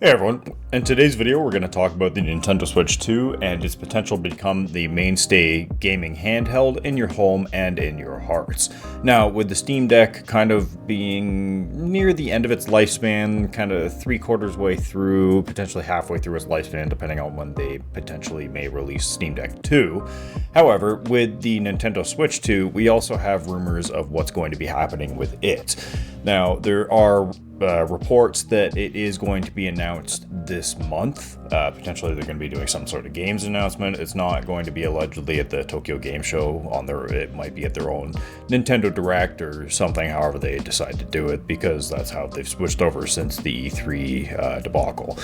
Hey everyone, in today's video we're going to talk about the Nintendo Switch 2 and its potential to become the mainstay gaming handheld in your home and in your hearts. Now, with the Steam Deck kind of being near the end of its lifespan, kind of 3/4 way through, potentially halfway through its lifespan, depending on when they potentially may release Steam Deck 2. However, with the Nintendo Switch 2, we also have rumors of what's going to be happening with it. Now, there are reports that it is going to be announced this month. Potentially they're going to be doing some sort of games announcement. It's not going to be allegedly at the Tokyo Game Show it might be at their own Nintendo Direct or something, however they decide to do it, because that's how they've switched over since the E3 debacle.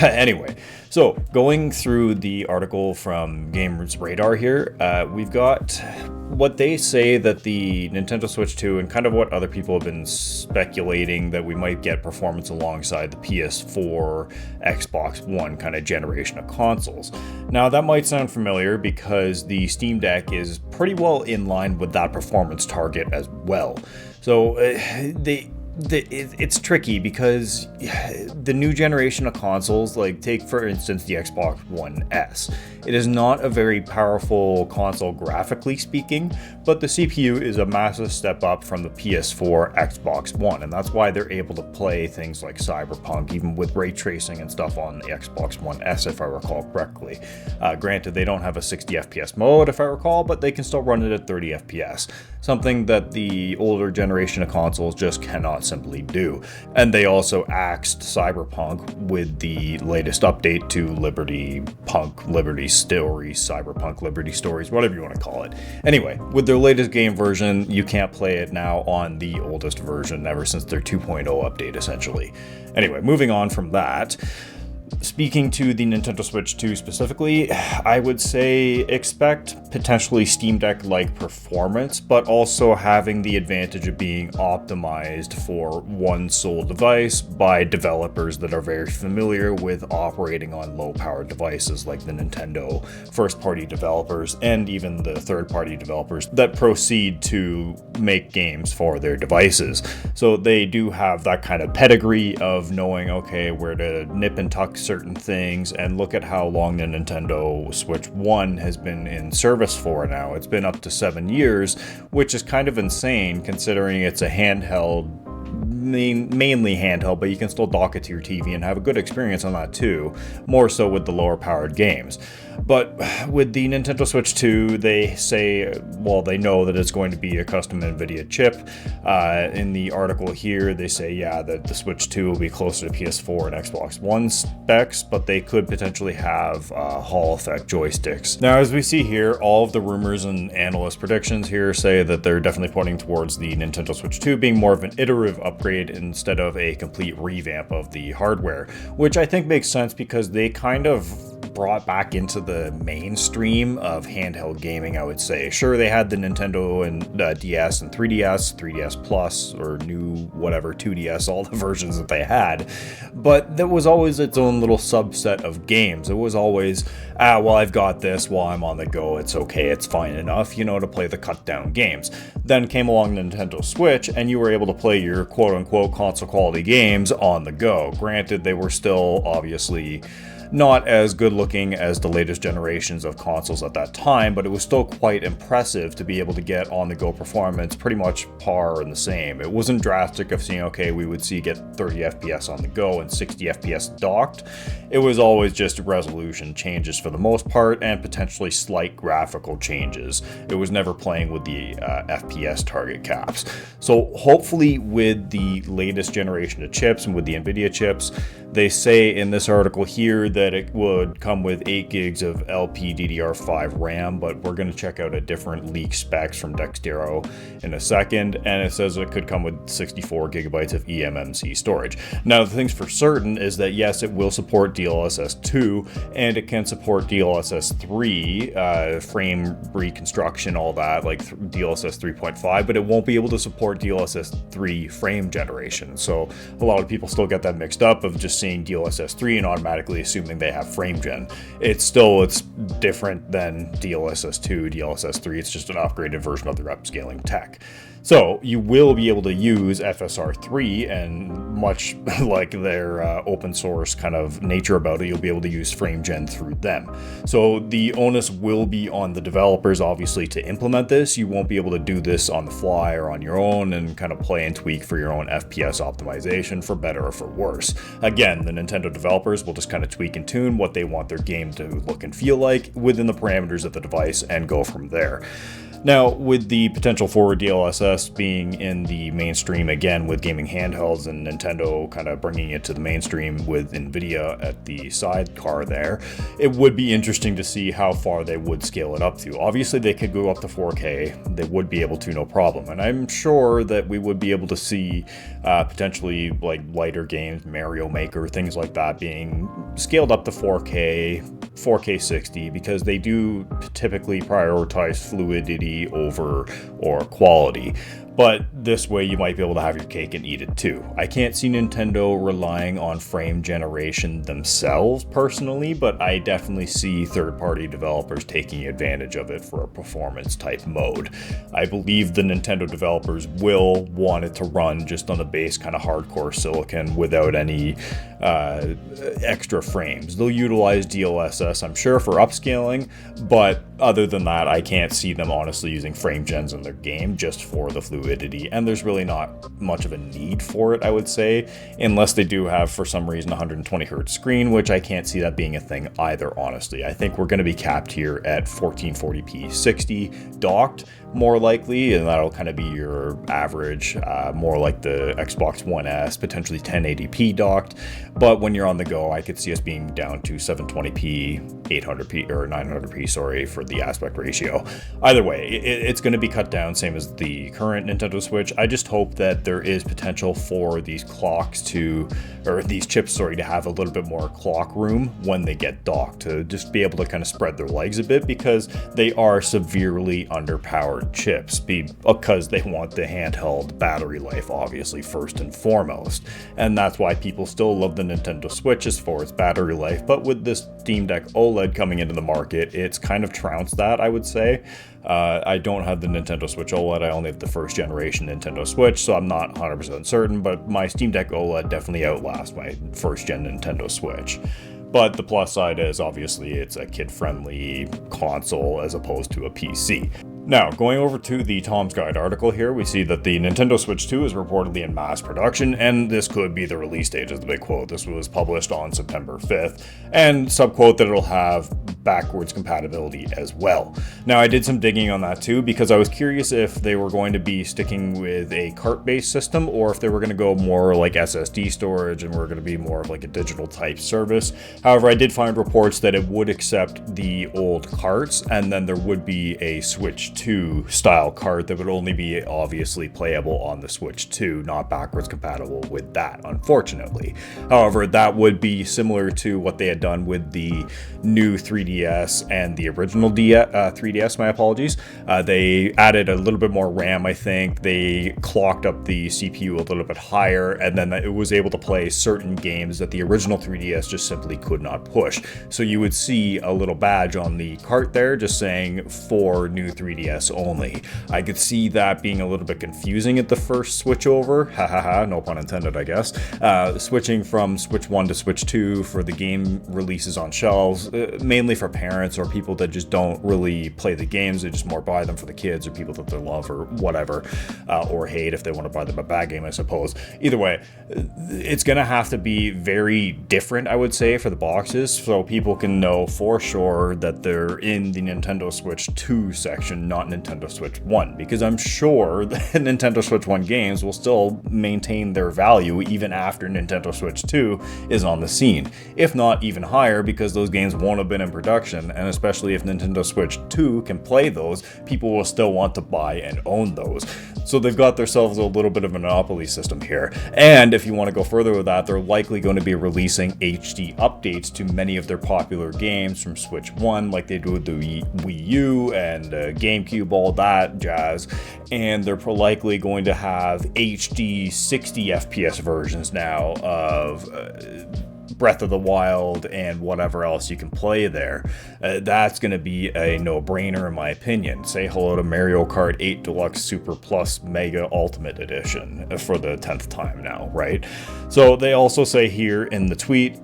Anyway, so going through the article from Gamers Radar here, we've got what they say that the Nintendo Switch 2 and kind of what other people have been speculating that we might get performance alongside the PS4, Xbox One kind of generation of consoles. Now that might sound familiar because the Steam Deck is pretty well in line with that performance target as well. So it's tricky because the new generation of consoles, like take for instance the Xbox One S, it is not a very powerful console graphically speaking, but the CPU is a massive step up from the PS4, Xbox One, and that's why they're able to play things like Cyberpunk, even with ray tracing and stuff on the Xbox One S, if I recall correctly. Granted, they don't have a 60 FPS mode, if I recall, but they can still run it at 30 FPS, something that the older generation of consoles just cannot simply do. And they also axed Cyberpunk with the latest update to Liberty Stories, Cyberpunk Liberty Stories, whatever you want to call it. Anyway, with their latest game version, you can't play it now on the oldest version ever since their 2.0 update, essentially. Anyway, moving on from that, speaking to the Nintendo Switch 2 specifically, I would say expect potentially Steam Deck-like performance, but also having the advantage of being optimized for one sole device by developers that are very familiar with operating on low-powered devices like the Nintendo first-party developers and even the third-party developers that proceed to make games for their devices. So they do have that kind of pedigree of knowing, okay, where to nip and tuck certain things, and look at how long the Nintendo Switch 1 has been in service for now. It's been up to 7 years, which is kind of insane considering it's a handheld, mainly handheld, but you can still dock it to your TV and have a good experience on that too, more so with the lower powered games. But with the Nintendo Switch 2, they say, well, they know that it's going to be a custom Nvidia chip. In the article here, they say, yeah, that the Switch 2 will be closer to PS4 and Xbox One specs, but they could potentially have Hall effect joysticks. Now, as we see here, all of the rumors and analyst predictions here say that they're definitely pointing towards the Nintendo Switch 2 being more of an iterative upgrade instead of a complete revamp of the hardware, which I think makes sense because they kind of brought back into the mainstream of handheld gaming, I would say. Sure, they had the Nintendo and DS and 3DS Plus, or new whatever, 2DS, all the versions that they had, but that was always its own little subset of games. It was always, well, I've got this while I'm on the go, it's okay, it's fine enough, to play the cut down games. Then came along the Nintendo Switch, and you were able to play your quote-unquote console quality games on the go. Granted, they were still obviously not as good looking as the latest generations of consoles at that time, but it was still quite impressive to be able to get on-the-go performance pretty much par and the same. It wasn't drastic of seeing, okay, we would get 30 FPS on the go and 60 FPS docked. It was always just resolution changes for the most part and potentially slight graphical changes. It was never playing with the FPS target caps. So hopefully with the latest generation of chips and with the Nvidia chips, they say in this article here that it would come with 8 gigs of LPDDR5 RAM, but we're going to check out a different leak specs from Dextero in a second, and it says it could come with 64 gigabytes of eMMC storage. Now, the things for certain is that yes, it will support DLSS 2, and it can support DLSS 3, frame reconstruction, all that, like DLSS 3.5, but it won't be able to support DLSS 3 frame generation. So a lot of people still get that mixed up of just seeing DLSS 3 and automatically assuming they have frame gen. It's different than DLSS 2, DLSS 3. It's just an upgraded version of their upscaling tech. So you will be able to use FSR3, and much like their open source kind of nature about it, you'll be able to use FrameGen through them. So the onus will be on the developers, obviously, to implement this. You won't be able to do this on the fly or on your own and kind of play and tweak for your own FPS optimization, for better or for worse. Again, the Nintendo developers will just kind of tweak and tune what they want their game to look and feel like within the parameters of the device and go from there. Now, with the potential for DLSS being in the mainstream again with gaming handhelds, and Nintendo kind of bringing it to the mainstream with Nvidia at the sidecar there, it would be interesting to see how far they would scale it up to. Obviously, they could go up to 4K. They would be able to, no problem. And I'm sure that we would be able to see potentially like lighter games, Mario Maker, things like that being scaled up to 4K, 4K 60, because they do typically prioritize fluidity over or quality. But this way you might be able to have your cake and eat it too. I can't see Nintendo relying on frame generation themselves personally, but I definitely see third-party developers taking advantage of it for a performance type mode. I believe the Nintendo developers will want it to run just on the base kind of hardcore silicon without any extra frames. They'll utilize DLSS, I'm sure, for upscaling, but other than that, I can't see them honestly using frame gens in their game just for the fluidity, and there's really not much of a need for it, I would say, unless they do have, for some reason, 120 hertz screen, which I can't see that being a thing either, honestly. I think we're going to be capped here at 1440p 60 docked, more likely, and that'll kind of be your average, more like the Xbox One S, potentially 1080p docked. But when you're on the go, I could see us being down to 720p, 800p, or 900p, sorry, for the aspect ratio. Either way, it's going to be cut down, same as the current Nintendo Switch. I just hope that there is potential for these clocks to, or these chips, sorry, to have a little bit more clock room when they get docked, to just be able to kind of spread their legs a bit, because they are severely underpowered chips, because they want the handheld battery life, obviously, first and foremost. And that's why people still love the Nintendo Switch, is for its battery life. But with this Steam Deck OLED coming into the market, it's kind of trounced that, I would say. I don't have the Nintendo Switch OLED, I only have the first generation Nintendo Switch, so I'm not 100% certain, but my Steam Deck OLED definitely outlasts my first gen Nintendo Switch. But the plus side is, obviously, it's a kid-friendly console as opposed to a PC. Now, going over to the Tom's Guide article here, we see that the Nintendo Switch 2 is reportedly in mass production, and this could be the release date, is the big quote. This was published on September 5th, and subquote that it'll have backwards compatibility as well. Now, I did some digging on that too, because I was curious if they were going to be sticking with a cart-based system, or if they were going to go more like SSD storage, and we're going to be more of like a digital type service. However, I did find reports that it would accept the old carts, and then there would be a Switch 2 style cart that would only be obviously playable on the Switch 2, not backwards compatible with that, unfortunately. However, that would be similar to what they had done with the new 3DS and the original 3DS, my apologies. They added a little bit more RAM, I think. They clocked up the CPU a little bit higher, and then it was able to play certain games that the original 3DS just simply could not push. So you would see a little badge on the cart there just saying for new 3DS only. I could see that being a little bit confusing at the first switch over. No pun intended, I guess. Switching from Switch 1 to Switch 2 for the game releases on shelves, mainly for parents or people that just don't really play the games. They just more buy them for the kids or people that they love or whatever, or hate if they want to buy them a bad game, I suppose. Either way, it's going to have to be very different, I would say, for the boxes, so people can know for sure that they're in the Nintendo Switch 2 section, not Nintendo Switch 1, because I'm sure the Nintendo Switch 1 games will still maintain their value even after Nintendo Switch 2 is on the scene, if not even higher, because those games won't have been in production, and especially if Nintendo Switch 2 can play those, people will still want to buy and own those. So they've got themselves a little bit of a monopoly system here. And if you want to go further with that, they're likely going to be releasing HD updates to many of their popular games from Switch 1, like they do with the Wii U and GameCube, all that jazz. And they're likely going to have HD 60 FPS versions now of Breath of the Wild and whatever else you can play there, that's going to be a no-brainer in my opinion. Say hello to Mario Kart 8 Deluxe Super Plus Mega Ultimate Edition for the 10th time now, right? So they also say here in the tweet,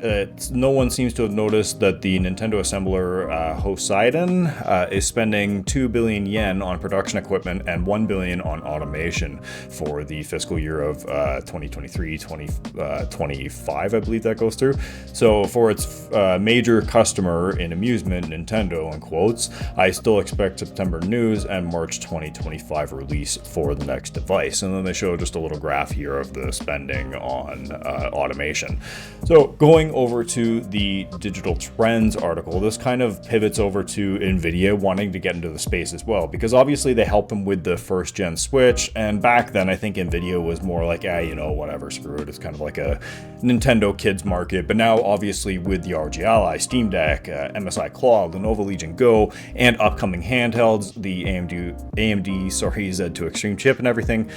no one seems to have noticed that the Nintendo assembler Hoseiden is spending 2 billion yen on production equipment and 1 billion on automation for the fiscal year of 2023-2025, I believe that goes through. So for its major customer in amusement, Nintendo in quotes, I still expect September news and March 2025 release for the next device. And then they show just a little graph here of the spending on automation. So going over to the Digital Trends article, this kind of pivots over to Nvidia wanting to get into the space as well, because obviously they helped them with the first gen Switch, and back then I think Nvidia was more like, whatever, screw it, it's kind of like a Nintendo kids market. But now obviously with the ROG Ally, Steam Deck, MSI Claw, Lenovo Legion Go, and upcoming handhelds, the AMD Z2 Extreme chip and everything,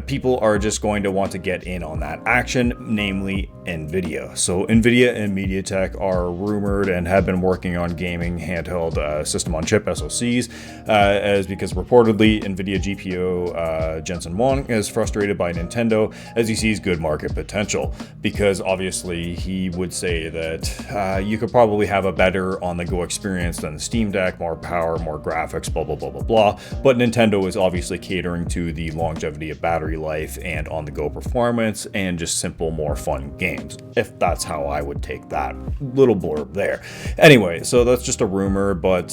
people are just going to want to get in on that action, namely Nvidia. So Nvidia and MediaTek are rumored and have been working on gaming handheld system on chip SoCs, because reportedly Nvidia GPU Jensen Huang is frustrated by Nintendo as he sees good market potential, because obviously he would say that you could probably have a better on-the-go experience than the Steam Deck, more power, more graphics, blah blah blah blah blah, but Nintendo is obviously catering to the longevity of battery life and on-the-go performance and just simple, more fun games, if that's how I would take that little blurb there. Anyway, so that's just a rumor, but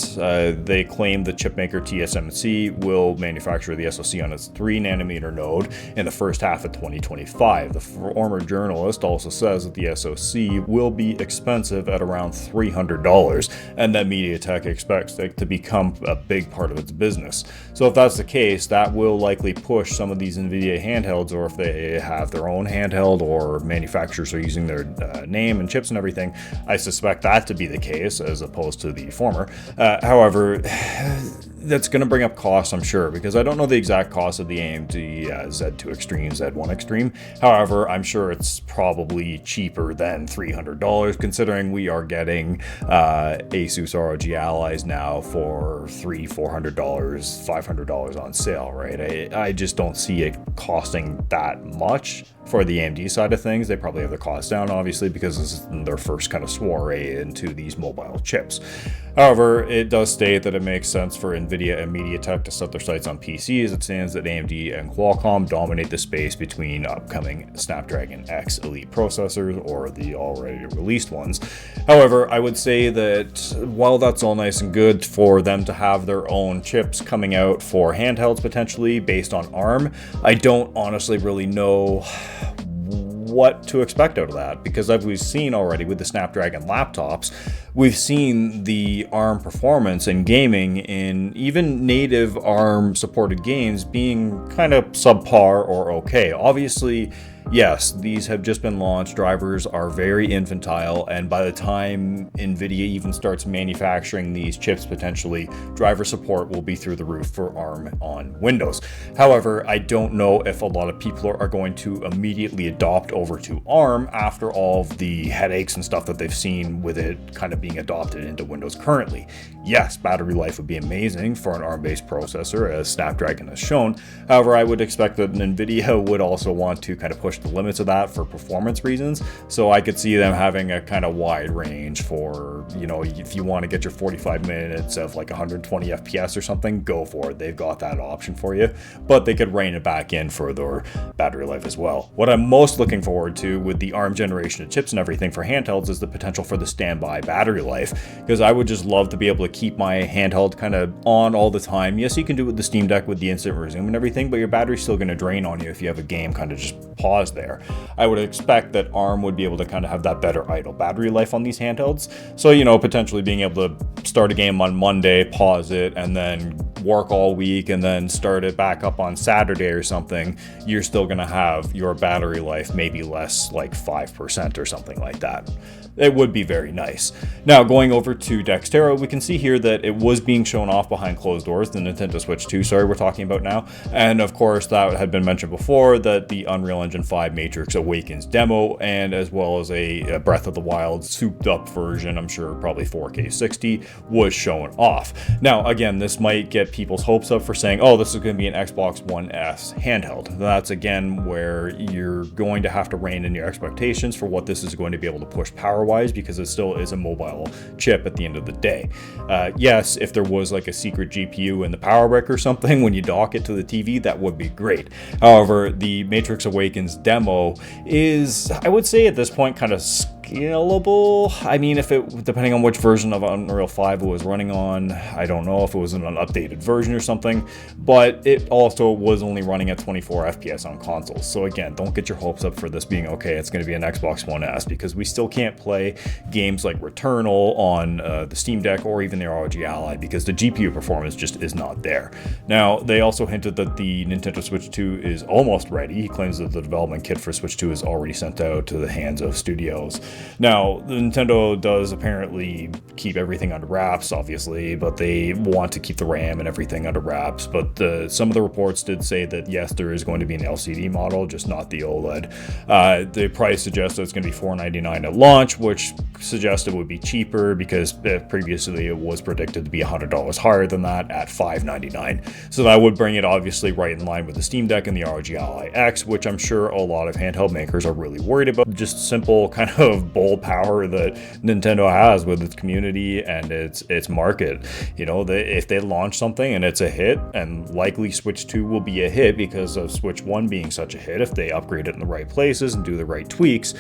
they claim the chipmaker TSMC will manufacture the SoC on its 3nm node in the first half of 2025. The former journalist also says that the SoC will be expensive at around $300, and that MediaTek expects it to become a big part of its business. So if that's the case, that will likely push some of these Nvidia handhelds, or if they have their own handheld or manufacturers are using their name and chips and everything, I suspect that to be the case as opposed to the former. However, that's going to bring up costs, I'm sure, because I don't know the exact cost of the AMD Z2 Extreme, Z1 Extreme. However, I'm sure it's probably cheaper than $300, considering we are getting Asus ROG Allies now for $300, $400, $500 on sale, right? I just don't see it costing that much for the AMD side of things. They probably have the cost down, obviously, because this is their first kind of soiree into these mobile chips. However, it does state that it makes sense for Nvidia and MediaTek to set their sights on PCs. It stands that AMD and Qualcomm dominate the space between upcoming Snapdragon X Elite processors, or the already released ones. However, I would say that while that's all nice and good for them to have their own chips coming out for handhelds potentially based on ARM, I don't honestly really know what to expect out of that, because as we've seen already with the Snapdragon laptops, we've seen the ARM performance in gaming in even native ARM supported games being kind of subpar or okay. Obviously, yes, these have just been launched, drivers are very infantile, and by the time Nvidia even starts manufacturing these chips, potentially, driver support will be through the roof for ARM on Windows. However, I don't know if a lot of people are going to immediately adopt over to ARM after all of the headaches and stuff that they've seen with it kind of being adopted into Windows currently. Yes, battery life would be amazing for an ARM-based processor, as Snapdragon has shown. However, I would expect that Nvidia would also want to kind of push the limits of that for performance reasons. So I could see them having a kind of wide range for, if you want to get your 45 minutes of like 120 FPS or something, go for it. They've got that option for you, but they could rein it back in for their battery life as well. What I'm most looking forward to with the ARM generation of chips and everything for handhelds is the potential for the standby battery life, because I would just love to be able to keep my handheld kind of on all the time. Yes, you can do it with the Steam Deck with the instant resume and everything, but your battery's still going to drain on you if you have a game kind of just pause there. I would expect that ARM would be able to kind of have that better idle battery life on these handhelds. So, potentially being able to start a game on Monday, pause it, and then work all week, and then start it back up on Saturday or something, you're still going to have your battery life maybe less, like 5% or something like that. it would be very nice. Now, going over to Dexterra, we can see here that it was being shown off behind closed doors, the Nintendo Switch 2, sorry, we're talking about now. And of course, that had been mentioned before, that the Unreal Engine 5 Matrix Awakens demo, and as well as a Breath of the Wild souped up version, I'm sure probably 4K 60, was shown off. Now, again, this might get people's hopes up for saying, oh, this is going to be an Xbox One S handheld. That's, again, where you're going to have to rein in your expectations for what this is going to be able to push power-wise, because it still is a mobile chip at the end of the day. Yes, if there was like a secret GPU in the power brick or something when you dock it to the TV, that would be great. However, the Matrix Awakens demo is, I would say at this point, kind of scalable. I mean, if it, depending on which version of Unreal 5 it was running on, I don't know if it was an updated version or something, but it also was only running at 24 FPS on consoles. So again, don't get your hopes up for this being okay, it's going to be an Xbox One S, because we still can't play games like Returnal on the Steam Deck or even the ROG Ally, because the GPU performance just is not there. Now, they also hinted that the Nintendo Switch 2 is almost ready. He claims that the development kit for Switch 2 is already sent out to the hands of studios. Now, Nintendo does apparently keep everything under wraps, obviously, but they want to keep the RAM and everything under wraps. But some of the reports did say that yes, there is going to be an LCD model, just not the OLED. The price suggests that it's going to be $499 at launch, which suggests it would be cheaper, because previously it was predicted to be $100 higher than that at $599. So that would bring it obviously right in line with the Steam Deck and the ROG Ally X, which I'm sure a lot of handheld makers are really worried about. Just simple kind of bold power that Nintendo has with its community and its market. You know, if they launch something and it's a hit, and likely Switch 2 will be a hit because of Switch 1 being such a hit, if they upgrade it in the right places and do the right tweaks,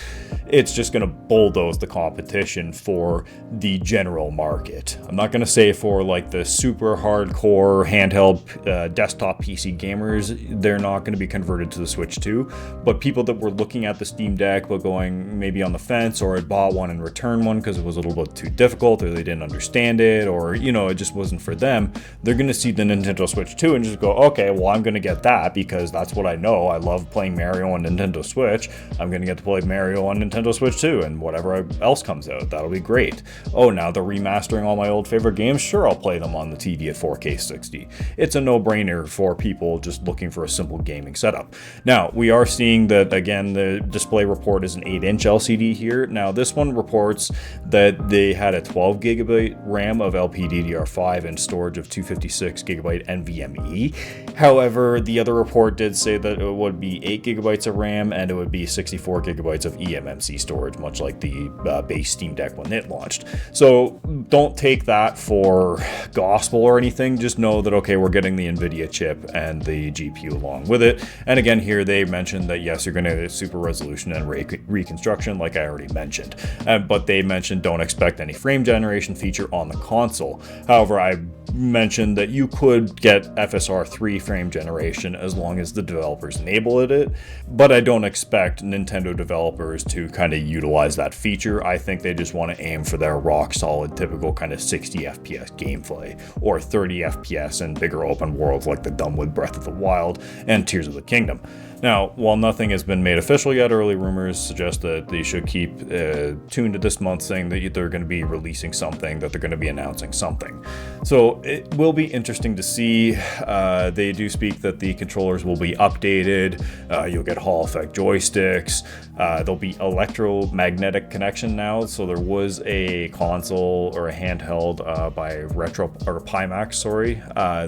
it's just going to bulldoze the competition for the general market. I'm not going to say for like the super hardcore handheld desktop PC gamers, they're not going to be converted to the Switch 2, but people that were looking at the Steam Deck but going maybe on the fence, or had bought one and returned one because it was a little bit too difficult, or they didn't understand it, or you know, it just wasn't for them, they're going to see the Nintendo Switch 2 and just go, okay, well, I'm going to get that because that's what I know. I love playing Mario on Nintendo Switch. I'm going to get to play Mario on Nintendo Switch 2, and whatever else comes out, that'll be great. Oh, now they're remastering all my old favorite games? Sure, I'll play them on the TV at 4K 60. It's a no-brainer for people just looking for a simple gaming setup. Now, we are seeing that, again, the display report is an 8-inch LCD here. Now, this one reports that they had a 12 gigabyte RAM of LPDDR5 and storage of 256 gigabyte NVMe. However, the other report did say that it would be 8 gigabytes of RAM and it would be 64 gigabytes of eMMC storage, much like the base Steam Deck when it launched. So don't take that for gospel or anything. Just know that, okay, we're getting the Nvidia chip and the GPU along with it. And again, here they mentioned that yes, you're going to get super resolution and reconstruction, like I already mentioned. But they mentioned don't expect any frame generation feature on the console. However, I mentioned that you could get FSR 3 frame generation as long as the developers enabled it, but I don't expect Nintendo developers to kind of utilize that feature. I think they just want to aim for their rock solid typical kind of 60 FPS gameplay, or 30 FPS in bigger open worlds like they've done with Breath of the Wild and Tears of the Kingdom. Now, while nothing has been made official yet, early rumors suggest that they should keep tuned to this month, saying that they're going to be releasing something, that they're going to be announcing something. So it will be interesting to see. They do speak that the controllers will be updated. You'll get Hall effect joysticks. There'll be electromagnetic connection now. So there was a console or a handheld by Pimax, sorry.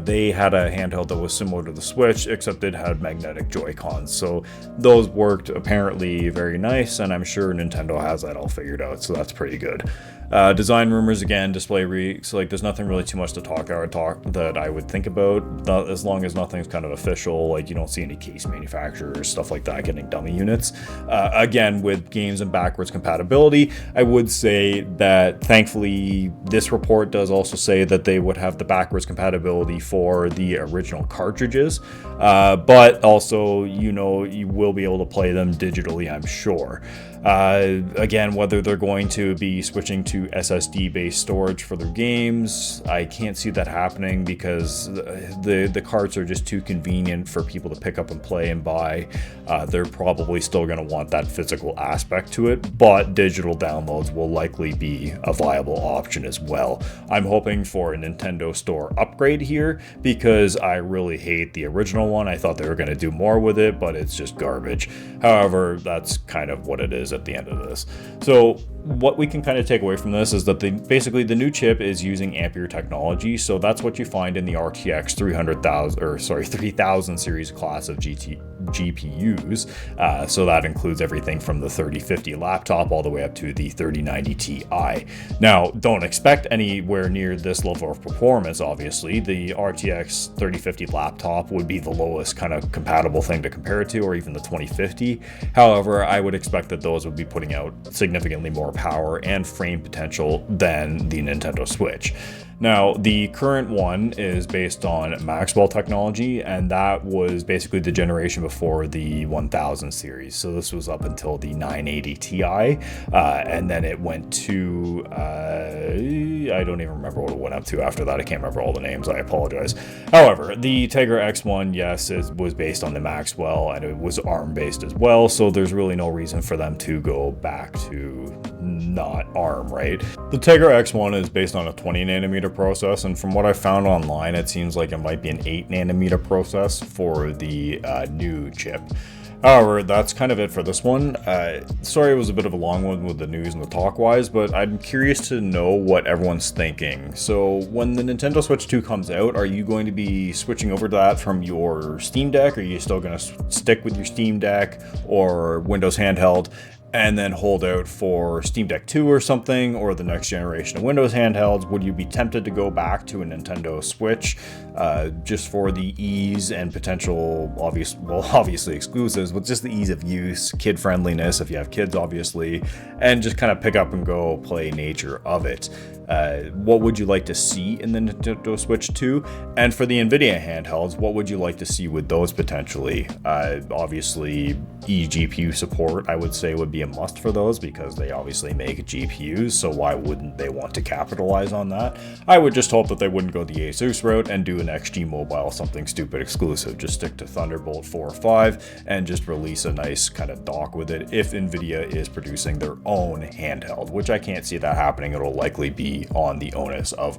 They had a handheld that was similar to the Switch, except it had magnetic Joy-Cons. So those worked apparently very nice, and I'm sure Nintendo has that all figured out, so that's pretty good. Design rumors, again, display leaks, like there's nothing really too much to talk that I would think about, as long as nothing's kind of official, like you don't see any case manufacturers, stuff like that, getting dummy units. Again, with games and backwards compatibility, I would say that thankfully this report does also say that they would have the backwards compatibility for the original cartridges, but also, you know, you will be able to play them digitally, I'm sure. Again, whether they're going to be switching to SSD-based storage for their games, I can't see that happening because the carts are just too convenient for people to pick up and play and buy. They're probably still going to want that physical aspect to it, but digital downloads will likely be a viable option as well. I'm hoping for a Nintendo Store upgrade here because I really hate the original one. I thought they were going to do more with it, but it's just garbage. However, that's kind of what it is at the end of this. So what we can kind of take away from this is that basically the new chip is using Ampere technology, so that's what you find in the RTX 3000 series class of GPUs. So that includes everything from the 3050 laptop all the way up to the 3090 Ti. Now, don't expect anywhere near this level of performance, obviously. The RTX 3050 laptop would be the lowest kind of compatible thing to compare it to, or even the 2050. However, I would expect that those would be putting out significantly more power and frame potential than the Nintendo Switch. Now, the current one is based on Maxwell technology, and that was basically the generation before the 1000 series. So this was up until the 980 Ti, and then it went to, I don't even remember what it went up to after that. I can't remember all the names, I apologize. However, the Tegra X1, yes, it was based on the Maxwell, and it was ARM based as well, so there's really no reason for them to go back to not ARM, right? The Tegra X1 is based on a 20 nanometer process, and from what I found online, it seems like it might be an 8 nanometer process for the new chip. However, that's kind of it for this one. Sorry it was a bit of a long one with the news and the talk-wise, but I'm curious to know what everyone's thinking. So when the Nintendo Switch 2 comes out, are you going to be switching over to that from your Steam Deck? Are you still going to stick with your Steam Deck or Windows Handheld and then hold out for Steam Deck 2 or something, or the next generation of Windows handhelds? Would you be tempted to go back to a Nintendo Switch just for the ease and potential, obviously exclusives, but just the ease of use, kid friendliness if you have kids, obviously, and just kind of pick up and go play nature of it? What would you like to see in the Nintendo Switch 2? And for the Nvidia handhelds, what would you like to see with those potentially? Obviously, eGPU support, I would say, would be a must for those because they obviously make GPUs, so why wouldn't they want to capitalize on that? I would just hope that they wouldn't go the Asus route and do an XG Mobile something stupid exclusive. Just stick to Thunderbolt 4 or 5 and just release a nice kind of dock with it if Nvidia is producing their own handheld, which I can't see that happening. It'll likely be on the onus of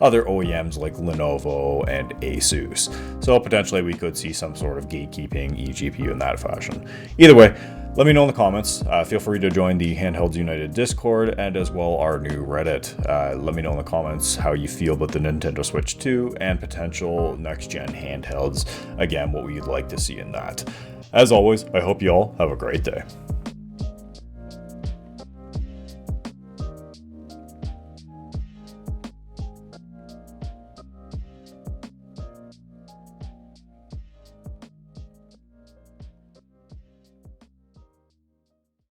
other OEMs like Lenovo and Asus. So potentially we could see some sort of gatekeeping eGPU in that fashion. Either way, let me know in the comments. Feel free to join the Handhelds United Discord and as well our new Reddit. Let me know in the comments how you feel about the Nintendo Switch 2 and potential next-gen handhelds. Again, what you'd like to see in that. As always, I hope you all have a great day.